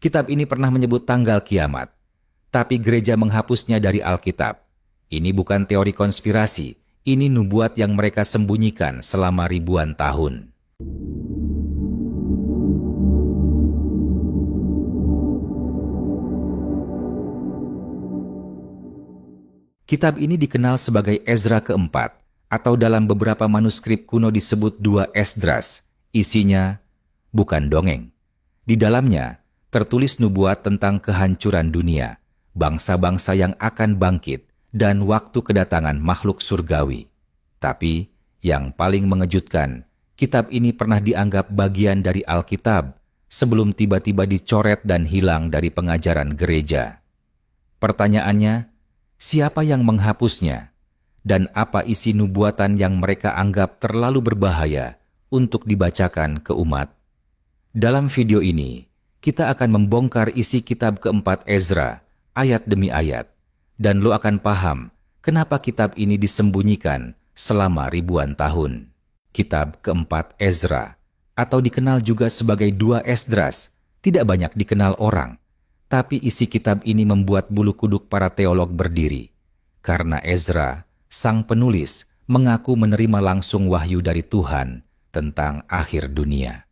Kitab ini pernah menyebut tanggal kiamat, tapi gereja menghapusnya dari Alkitab. Ini bukan teori konspirasi, ini nubuat yang mereka sembunyikan selama ribuan tahun. Kitab ini dikenal sebagai Ezra keempat, atau dalam beberapa manuskrip kuno disebut dua Esdras. Isinya bukan dongeng. Di dalamnya tertulis nubuat tentang kehancuran dunia, bangsa-bangsa yang akan bangkit, dan waktu kedatangan makhluk surgawi. Tapi yang paling mengejutkan, kitab ini pernah dianggap bagian dari Alkitab sebelum tiba-tiba dicoret dan hilang dari pengajaran gereja. Pertanyaannya, siapa yang menghapusnya? Dan apa isi nubuatan yang mereka anggap terlalu berbahaya untuk dibacakan ke umat? Dalam video ini, kita akan membongkar isi kitab keempat Ezra, ayat demi ayat. Dan lo akan paham kenapa kitab ini disembunyikan selama ribuan tahun. Kitab keempat Ezra, atau dikenal juga sebagai dua Esdras, tidak banyak dikenal orang. Tapi isi kitab ini membuat bulu kuduk para teolog berdiri. Karena Ezra, sang penulis, mengaku menerima langsung wahyu dari Tuhan tentang akhir dunia.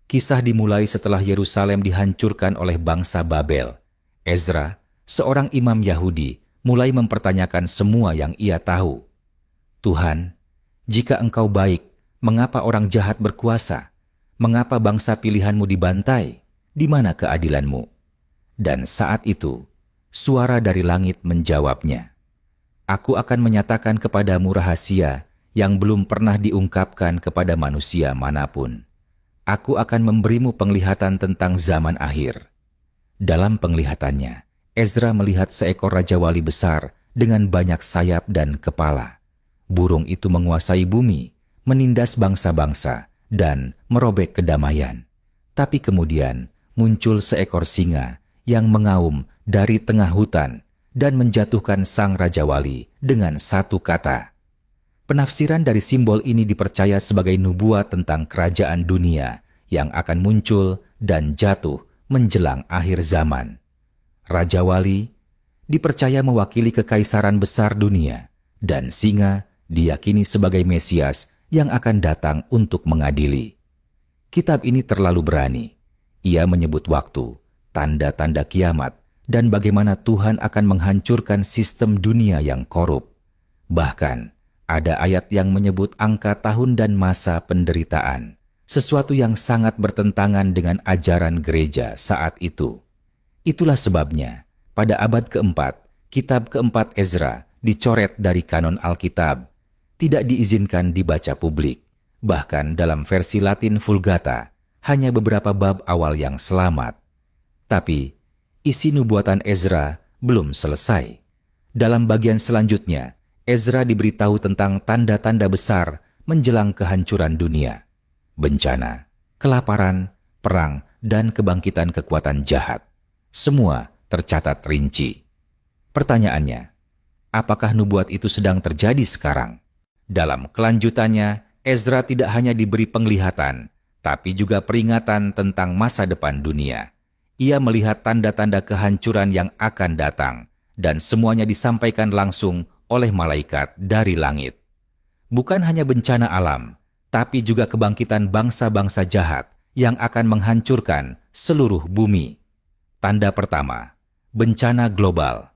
Kisah dimulai setelah Yerusalem dihancurkan oleh bangsa Babel. Ezra, seorang imam Yahudi, mulai mempertanyakan semua yang ia tahu. Tuhan, jika Engkau baik, mengapa orang jahat berkuasa? Mengapa bangsa pilihanmu dibantai? Di mana keadilanmu? Dan saat itu, suara dari langit menjawabnya, Aku akan menyatakan kepadamu rahasia yang belum pernah diungkapkan kepada manusia manapun. Aku akan memberimu penglihatan tentang zaman akhir. Dalam penglihatannya, Ezra melihat seekor raja wali besar dengan banyak sayap dan kepala. Burung itu menguasai bumi, menindas bangsa-bangsa, dan merobek kedamaian. Tapi kemudian muncul seekor singa yang mengaum dari tengah hutan dan menjatuhkan sang raja wali dengan satu kata. Penafsiran dari simbol ini dipercaya sebagai nubuat tentang kerajaan dunia yang akan muncul dan jatuh menjelang akhir zaman. Raja wali dipercaya mewakili kekaisaran besar dunia, dan singa diyakini sebagai Mesias yang akan datang untuk mengadili. Kitab ini terlalu berani. Ia menyebut waktu, tanda-tanda kiamat, dan bagaimana Tuhan akan menghancurkan sistem dunia yang korup. Bahkan, ada ayat yang menyebut angka tahun dan masa penderitaan, sesuatu yang sangat bertentangan dengan ajaran gereja saat itu. Itulah sebabnya, pada abad keempat, kitab keempat Ezra dicoret dari kanon Alkitab, tidak diizinkan dibaca publik. Bahkan dalam versi Latin Vulgata, hanya beberapa bab awal yang selamat. Tapi, isi nubuatan Ezra belum selesai. Dalam bagian selanjutnya, Ezra diberitahu tentang tanda-tanda besar menjelang kehancuran dunia. Bencana, kelaparan, perang, dan kebangkitan kekuatan jahat. Semua tercatat rinci. Pertanyaannya, apakah nubuat itu sedang terjadi sekarang? Dalam kelanjutannya, Ezra tidak hanya diberi penglihatan, tapi juga peringatan tentang masa depan dunia. Ia melihat tanda-tanda kehancuran yang akan datang, dan semuanya disampaikan langsung oleh malaikat dari langit. Bukan hanya bencana alam, tapi juga kebangkitan bangsa-bangsa jahat yang akan menghancurkan seluruh bumi. Tanda pertama, bencana global.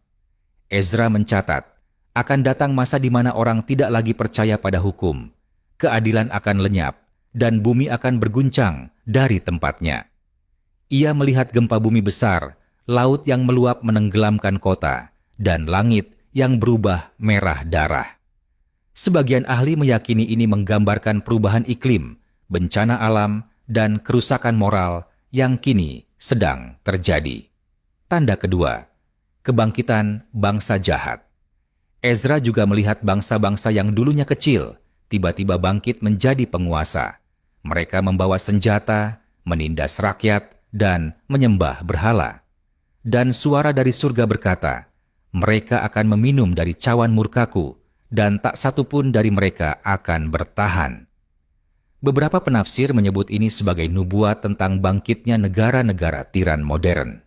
Ezra mencatat, akan datang masa di mana orang tidak lagi percaya pada hukum, keadilan akan lenyap, dan bumi akan berguncang dari tempatnya. Ia melihat gempa bumi besar, laut yang meluap menenggelamkan kota, dan langit yang berubah merah darah. Sebagian ahli meyakini ini menggambarkan perubahan iklim, bencana alam, dan kerusakan moral yang kini sedang terjadi. Tanda kedua, kebangkitan bangsa jahat. Ezra juga melihat bangsa-bangsa yang dulunya kecil, tiba-tiba bangkit menjadi penguasa. Mereka membawa senjata, menindas rakyat, dan menyembah berhala. Dan suara dari surga berkata, mereka akan meminum dari cawan murkaku, dan tak satu pun dari mereka akan bertahan. Beberapa penafsir menyebut ini sebagai nubuat tentang bangkitnya negara-negara tiran modern.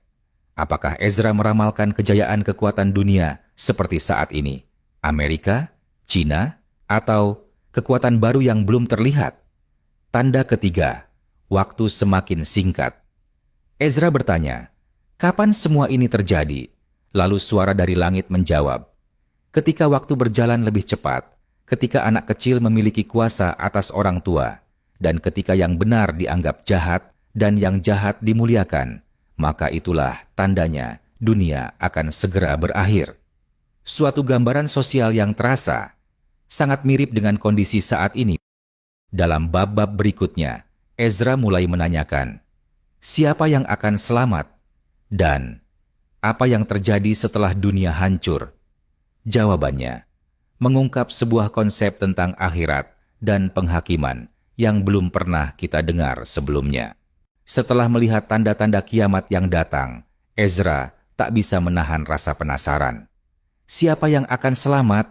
Apakah Ezra meramalkan kejayaan kekuatan dunia seperti saat ini? Amerika, China, atau kekuatan baru yang belum terlihat? Tanda ketiga, waktu semakin singkat. Ezra bertanya, kapan semua ini terjadi? Lalu suara dari langit menjawab, ketika waktu berjalan lebih cepat, ketika anak kecil memiliki kuasa atas orang tua, dan ketika yang benar dianggap jahat dan yang jahat dimuliakan, maka itulah tandanya dunia akan segera berakhir. Suatu gambaran sosial yang terasa sangat mirip dengan kondisi saat ini. Dalam bab-bab berikutnya, Ezra mulai menanyakan, siapa yang akan selamat? Dan apa yang terjadi setelah dunia hancur? Jawabannya, mengungkap sebuah konsep tentang akhirat dan penghakiman yang belum pernah kita dengar sebelumnya. Setelah melihat tanda-tanda kiamat yang datang, Ezra tak bisa menahan rasa penasaran. Siapa yang akan selamat?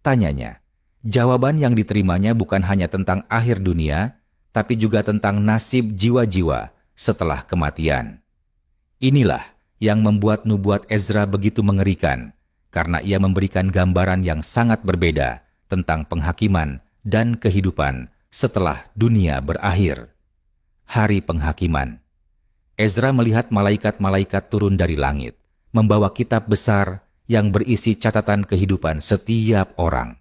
Tanyanya. Jawaban yang diterimanya bukan hanya tentang akhir dunia, tapi juga tentang nasib jiwa-jiwa setelah kematian. Inilah yang membuat nubuat Ezra begitu mengerikan, karena ia memberikan gambaran yang sangat berbeda tentang penghakiman dan kehidupan setelah dunia berakhir. Hari penghakiman. Ezra melihat malaikat-malaikat turun dari langit, membawa kitab besar yang berisi catatan kehidupan setiap orang.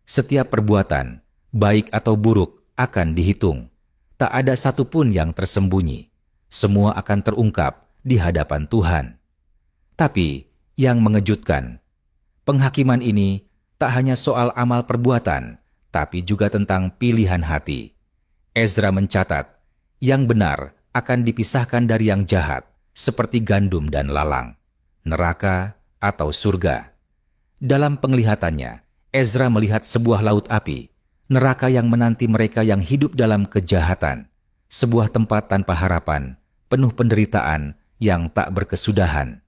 Setiap perbuatan, baik atau buruk, akan dihitung. Tak ada satupun yang tersembunyi. Semua akan terungkap di hadapan Tuhan. Tapi yang mengejutkan, penghakiman ini tak hanya soal amal perbuatan, tapi juga tentang pilihan hati. Ezra mencatat, yang benar akan dipisahkan dari yang jahat, seperti gandum dan lalang, neraka atau surga. Dalam penglihatannya, Ezra melihat sebuah laut api, neraka yang menanti mereka yang hidup dalam kejahatan, sebuah tempat tanpa harapan, penuh penderitaan yang tak berkesudahan.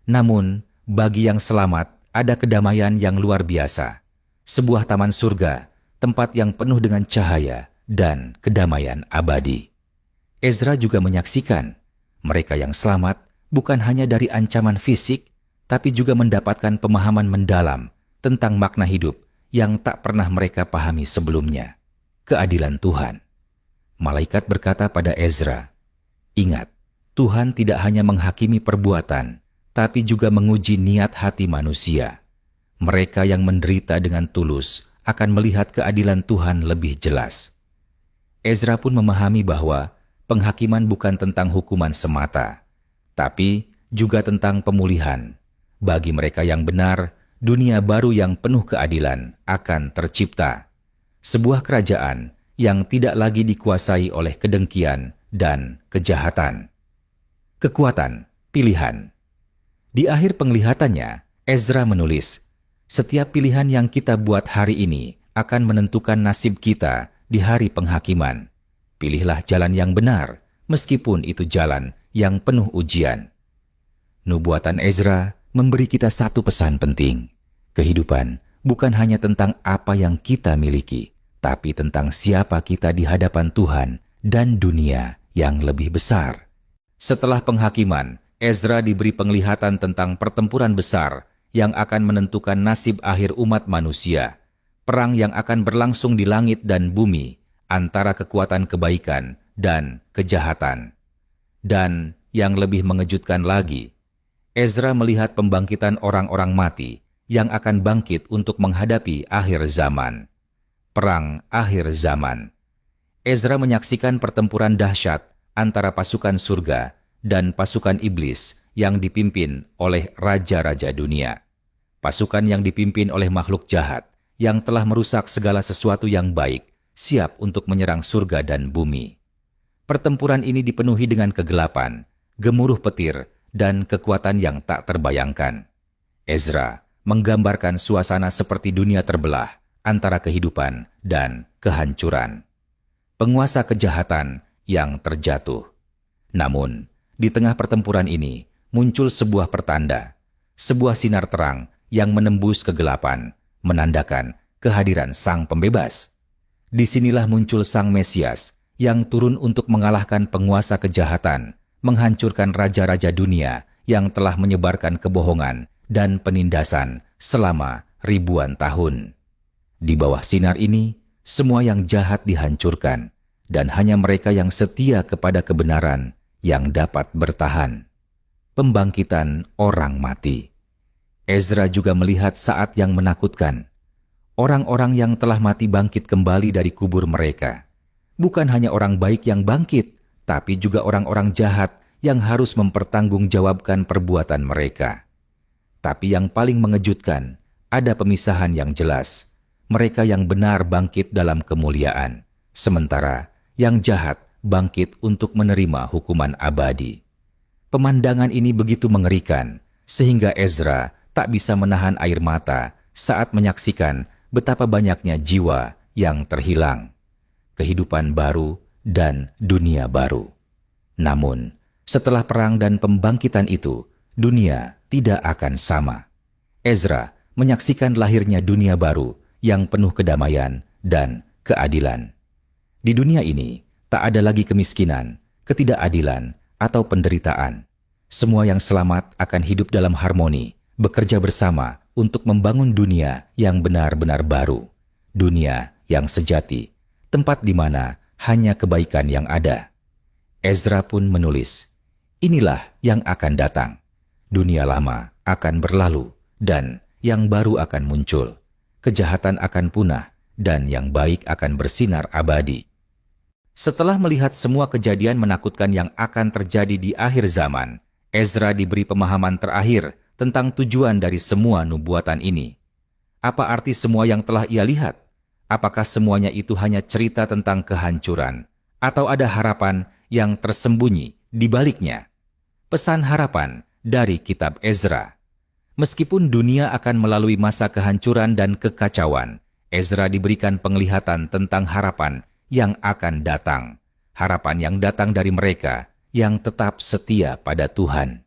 Namun, bagi yang selamat, ada kedamaian yang luar biasa. Sebuah taman surga, tempat yang penuh dengan cahaya dan kedamaian abadi. Ezra juga menyaksikan, mereka yang selamat bukan hanya dari ancaman fisik, tapi juga mendapatkan pemahaman mendalam tentang makna hidup yang tak pernah mereka pahami sebelumnya. Keadilan Tuhan. Malaikat berkata pada Ezra, ingat, Tuhan tidak hanya menghakimi perbuatan, tapi juga menguji niat hati manusia. Mereka yang menderita dengan tulus akan melihat keadilan Tuhan lebih jelas. Ezra pun memahami bahwa penghakiman bukan tentang hukuman semata, tapi juga tentang pemulihan. Bagi mereka yang benar, dunia baru yang penuh keadilan akan tercipta. Sebuah kerajaan yang tidak lagi dikuasai oleh kedengkian dan kejahatan. Kekuatan pilihan. Di akhir penglihatannya, Ezra menulis, setiap pilihan yang kita buat hari ini akan menentukan nasib kita di hari penghakiman. Pilihlah jalan yang benar, meskipun itu jalan yang penuh ujian. Nubuatan Ezra memberi kita satu pesan penting. Kehidupan bukan hanya tentang apa yang kita miliki, tapi tentang siapa kita di hadapan Tuhan dan dunia yang lebih besar. Setelah penghakiman, Ezra diberi penglihatan tentang pertempuran besar yang akan menentukan nasib akhir umat manusia. Perang yang akan berlangsung di langit dan bumi antara kekuatan kebaikan dan kejahatan. Dan yang lebih mengejutkan lagi, Ezra melihat pembangkitan orang-orang mati yang akan bangkit untuk menghadapi akhir zaman. Perang akhir zaman. Ezra menyaksikan pertempuran dahsyat antara pasukan surga dan pasukan iblis yang dipimpin oleh raja-raja dunia. Pasukan yang dipimpin oleh makhluk jahat yang telah merusak segala sesuatu yang baik, siap untuk menyerang surga dan bumi. Pertempuran ini dipenuhi dengan kegelapan, gemuruh petir, dan kekuatan yang tak terbayangkan. Ezra menggambarkan suasana seperti dunia terbelah antara kehidupan dan kehancuran. Penguasa kejahatan yang terjatuh. Namun, di tengah pertempuran ini muncul sebuah pertanda, sebuah sinar terang yang menembus kegelapan, menandakan kehadiran Sang Pembebas. Disinilah muncul Sang Mesias yang turun untuk mengalahkan penguasa kejahatan, menghancurkan raja-raja dunia yang telah menyebarkan kebohongan dan penindasan selama ribuan tahun. Di bawah sinar ini, semua yang jahat dihancurkan, dan hanya mereka yang setia kepada kebenaran yang dapat bertahan. Pembangkitan orang mati. Ezra juga melihat saat yang menakutkan. Orang-orang yang telah mati bangkit kembali dari kubur mereka. Bukan hanya orang baik yang bangkit, tapi juga orang-orang jahat yang harus mempertanggungjawabkan perbuatan mereka. Tapi yang paling mengejutkan, ada pemisahan yang jelas. Mereka yang benar bangkit dalam kemuliaan, sementara yang jahat bangkit untuk menerima hukuman abadi. Pemandangan ini begitu mengerikan, sehingga Ezra tak bisa menahan air mata saat menyaksikan betapa banyaknya jiwa yang terhilang, kehidupan baru, dan dunia baru. Namun, setelah perang dan pembangkitan itu, dunia tidak akan sama. Ezra menyaksikan lahirnya dunia baru yang penuh kedamaian dan keadilan. Di dunia ini, tak ada lagi kemiskinan, ketidakadilan, atau penderitaan. Semua yang selamat akan hidup dalam harmoni, bekerja bersama untuk membangun dunia yang benar-benar baru. Dunia yang sejati, tempat di mana hanya kebaikan yang ada. Ezra pun menulis, inilah yang akan datang. Dunia lama akan berlalu, dan yang baru akan muncul. Kejahatan akan punah, dan yang baik akan bersinar abadi. Setelah melihat semua kejadian menakutkan yang akan terjadi di akhir zaman, Ezra diberi pemahaman terakhir tentang tujuan dari semua nubuatan ini. Apa arti semua yang telah ia lihat? Apakah semuanya itu hanya cerita tentang kehancuran? Atau ada harapan yang tersembunyi di baliknya? Pesan harapan dari kitab Ezra. Meskipun dunia akan melalui masa kehancuran dan kekacauan, Ezra diberikan penglihatan tentang harapan yang akan datang, harapan yang datang dari mereka yang tetap setia pada Tuhan.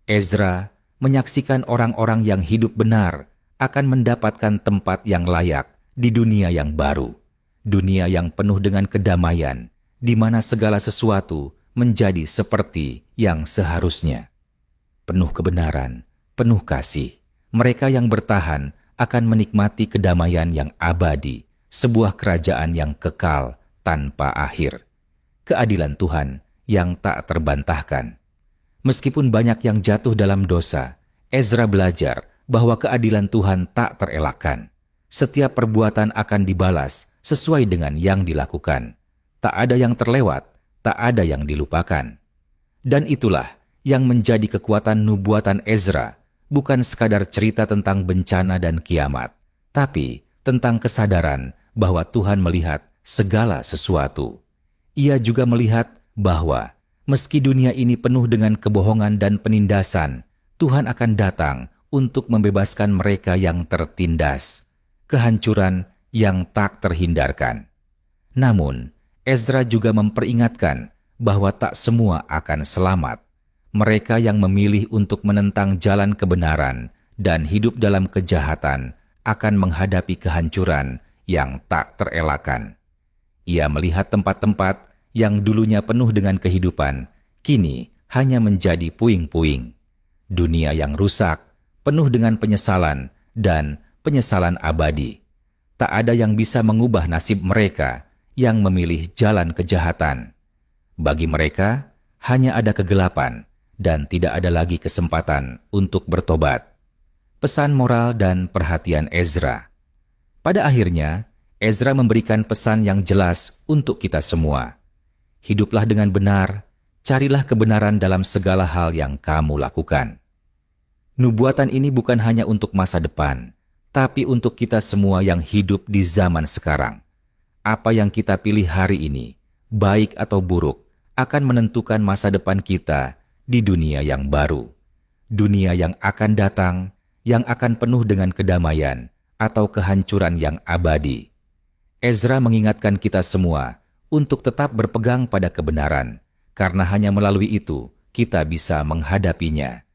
Ezra menyaksikan orang-orang yang hidup benar akan mendapatkan tempat yang layak di dunia yang baru, dunia yang penuh dengan kedamaian, di mana segala sesuatu menjadi seperti yang seharusnya. Penuh kebenaran, penuh kasih, mereka yang bertahan akan menikmati kedamaian yang abadi, sebuah kerajaan yang kekal tanpa akhir. Keadilan Tuhan yang tak terbantahkan. Meskipun banyak yang jatuh dalam dosa, Ezra belajar bahwa keadilan Tuhan tak terelakkan. Setiap perbuatan akan dibalas sesuai dengan yang dilakukan. Tak ada yang terlewat, tak ada yang dilupakan. Dan itulah yang menjadi kekuatan nubuatan Ezra, bukan sekadar cerita tentang bencana dan kiamat, tapi tentang kesadaran bahwa Tuhan melihat segala sesuatu. Ia juga melihat bahwa meski dunia ini penuh dengan kebohongan dan penindasan, Tuhan akan datang untuk membebaskan mereka yang tertindas, kehancuran yang tak terhindarkan. Namun, Ezra juga memperingatkan bahwa tak semua akan selamat. Mereka yang memilih untuk menentang jalan kebenaran dan hidup dalam kejahatan akan menghadapi kehancuran yang tak terelakkan. Ia melihat tempat-tempat yang dulunya penuh dengan kehidupan, kini hanya menjadi puing-puing. Dunia yang rusak, penuh dengan penyesalan dan penyesalan abadi. Tak ada yang bisa mengubah nasib mereka yang memilih jalan kejahatan. Bagi mereka, hanya ada kegelapan dan tidak ada lagi kesempatan untuk bertobat. Pesan moral dan perhatian Ezra. Pada akhirnya, Ezra memberikan pesan yang jelas untuk kita semua. Hiduplah dengan benar, carilah kebenaran dalam segala hal yang kamu lakukan. Nubuatan ini bukan hanya untuk masa depan, tapi untuk kita semua yang hidup di zaman sekarang. Apa yang kita pilih hari ini, baik atau buruk, akan menentukan masa depan kita di dunia yang baru. Dunia yang akan datang, yang akan penuh dengan kedamaian atau kehancuran yang abadi. Ezra mengingatkan kita semua untuk tetap berpegang pada kebenaran, karena hanya melalui itu kita bisa menghadapinya